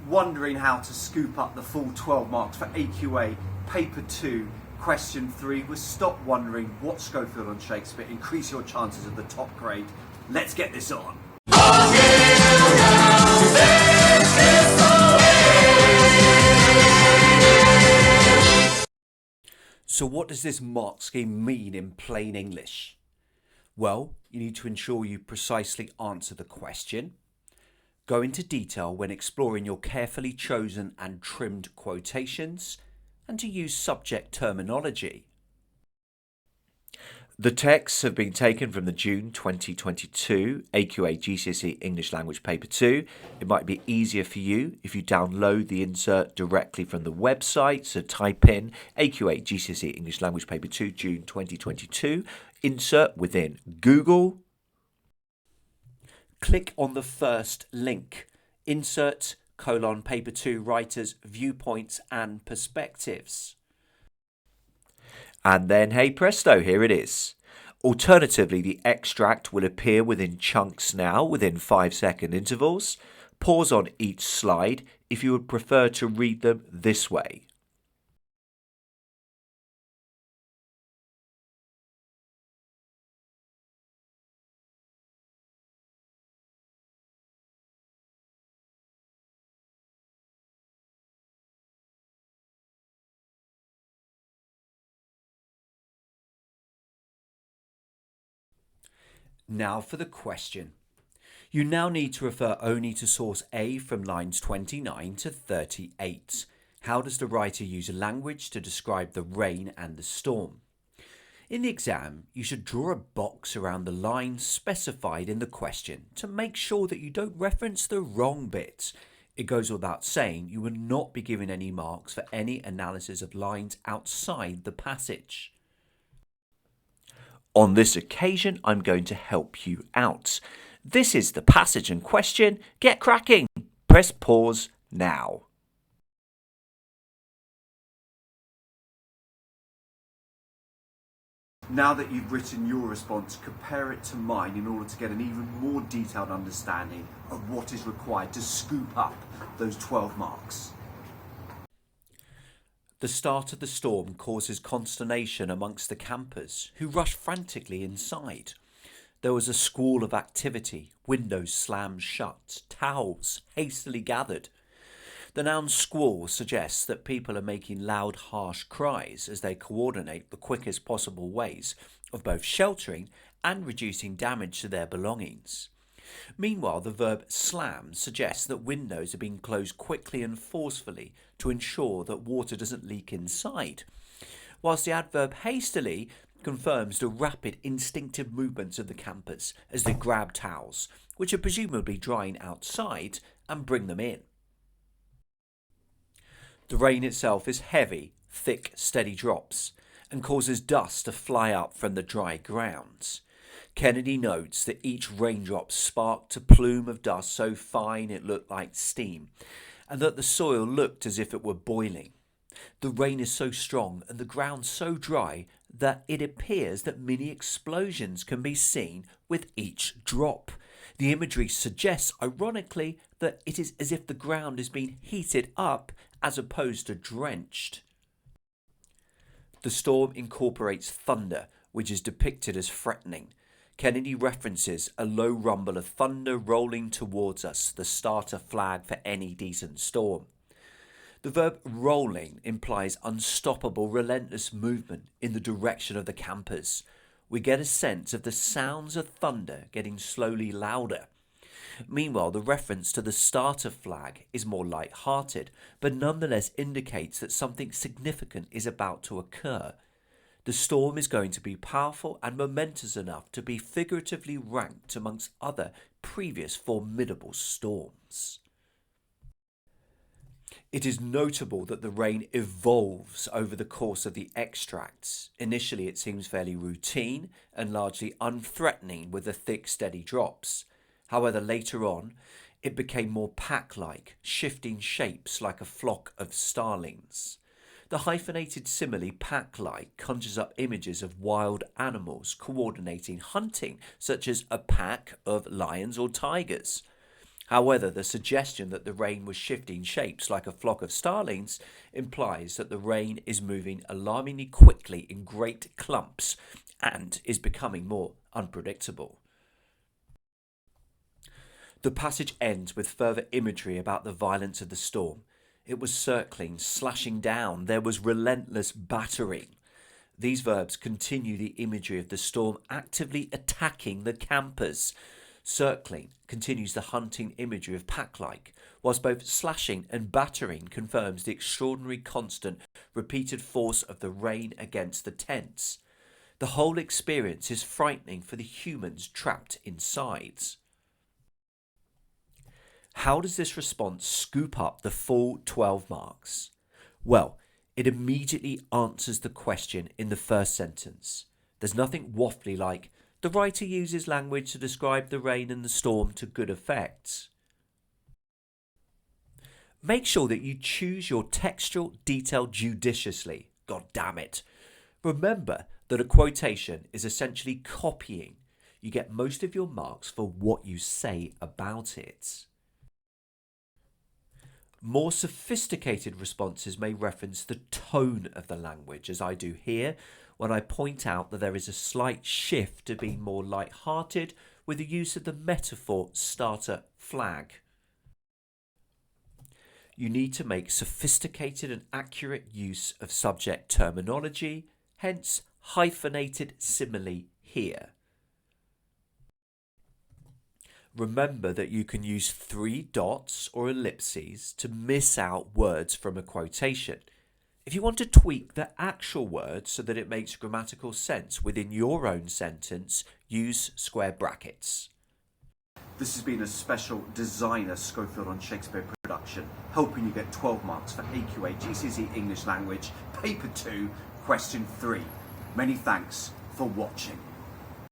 Wondering how to scoop up the full 12 marks for AQA Paper 2, Question 3? Well, stop wondering what Schofield on Shakespeare. Increase your chances of the top grade. Let's get this on. So what does this mark scheme mean in plain English? Well, you need to ensure you precisely answer the question, go into detail when exploring your carefully chosen and trimmed quotations, and to use subject terminology. The texts have been taken from the June 2022 AQA GCSE English Language Paper 2. It might be easier for you if you download the insert directly from the website. So type in AQA GCSE English Language Paper 2 June 2022, insert within Google. Click on the first link, insert : Paper 2 Writers' Viewpoints and Perspectives. And then, hey presto, here it is. Alternatively, the extract will appear within chunks now, within 5-second intervals. Pause on each slide if you would prefer to read them this way. Now for the question. You now need to refer only to source A from lines 29 to 38. How does the writer use language to describe the rain and the storm? In the exam, you should draw a box around the lines specified in the question to make sure that you don't reference the wrong bits. It goes without saying you will not be given any marks for any analysis of lines outside the passage. On this occasion, I'm going to help you out. This is the passage in question. Get cracking. Press pause now. Now that you've written your response, compare it to mine in order to get an even more detailed understanding of what is required to scoop up those 12 marks. The start of the storm causes consternation amongst the campers, who rush frantically inside. There was a squall of activity, windows slammed shut, towels hastily gathered. The noun squall suggests that people are making loud, harsh cries as they coordinate the quickest possible ways of both sheltering and reducing damage to their belongings. Meanwhile, the verb slam suggests that windows are being closed quickly and forcefully to ensure that water doesn't leak inside, whilst the adverb hastily confirms the rapid instinctive movements of the campers as they grab towels, which are presumably drying outside, and bring them in. The rain itself is heavy, thick, steady drops, and causes dust to fly up from the dry ground. Kennedy notes that each raindrop sparked a plume of dust so fine it looked like steam, and that the soil looked as if it were boiling. The rain is so strong and the ground so dry that it appears that mini explosions can be seen with each drop. The imagery suggests, ironically, that it is as if the ground is being heated up as opposed to drenched. The storm incorporates thunder, which is depicted as threatening. Kennedy references a low rumble of thunder rolling towards us, the starter flag for any decent storm. The verb rolling implies unstoppable, relentless movement in the direction of the campers. We get a sense of the sounds of thunder getting slowly louder. Meanwhile, the reference to the starter flag is more light-hearted, but nonetheless indicates that something significant is about to occur. The storm is going to be powerful and momentous enough to be figuratively ranked amongst other previous formidable storms. It is notable that the rain evolves over the course of the extracts. Initially, it seems fairly routine and largely unthreatening with the thick, steady drops. However, later on, it became more pack-like, shifting shapes like a flock of starlings. The hyphenated simile pack-like conjures up images of wild animals coordinating hunting, such as a pack of lions or tigers. However, the suggestion that the rain was shifting shapes like a flock of starlings implies that the rain is moving alarmingly quickly in great clumps and is becoming more unpredictable. The passage ends with further imagery about the violence of the storm. It was circling, slashing down, there was relentless battering. These verbs continue the imagery of the storm actively attacking the campers. Circling continues the hunting imagery of pack-like, whilst both slashing and battering confirms the extraordinary constant, repeated force of the rain against the tents. The whole experience is frightening for the humans trapped inside. How does this response scoop up the full 12 marks? Well, it immediately answers the question in the first sentence. There's nothing waffly like, the writer uses language to describe the rain and the storm to good effect. Make sure that you choose your textual detail judiciously. God damn it. Remember that a quotation is essentially copying. You get most of your marks for what you say about it. More sophisticated responses may reference the tone of the language, as I do here, when I point out that there is a slight shift to being more light-hearted with the use of the metaphor starter flag. You need to make sophisticated and accurate use of subject terminology, hence hyphenated simile here. Remember that you can use 3 dots or ellipses to miss out words from a quotation. If you want to tweak the actual words so that it makes grammatical sense within your own sentence, use square brackets. This has been a special designer Schofield on Shakespeare production, helping you get 12 marks for AQA GCSE English Language, Paper 2, Question 3. Many thanks for watching.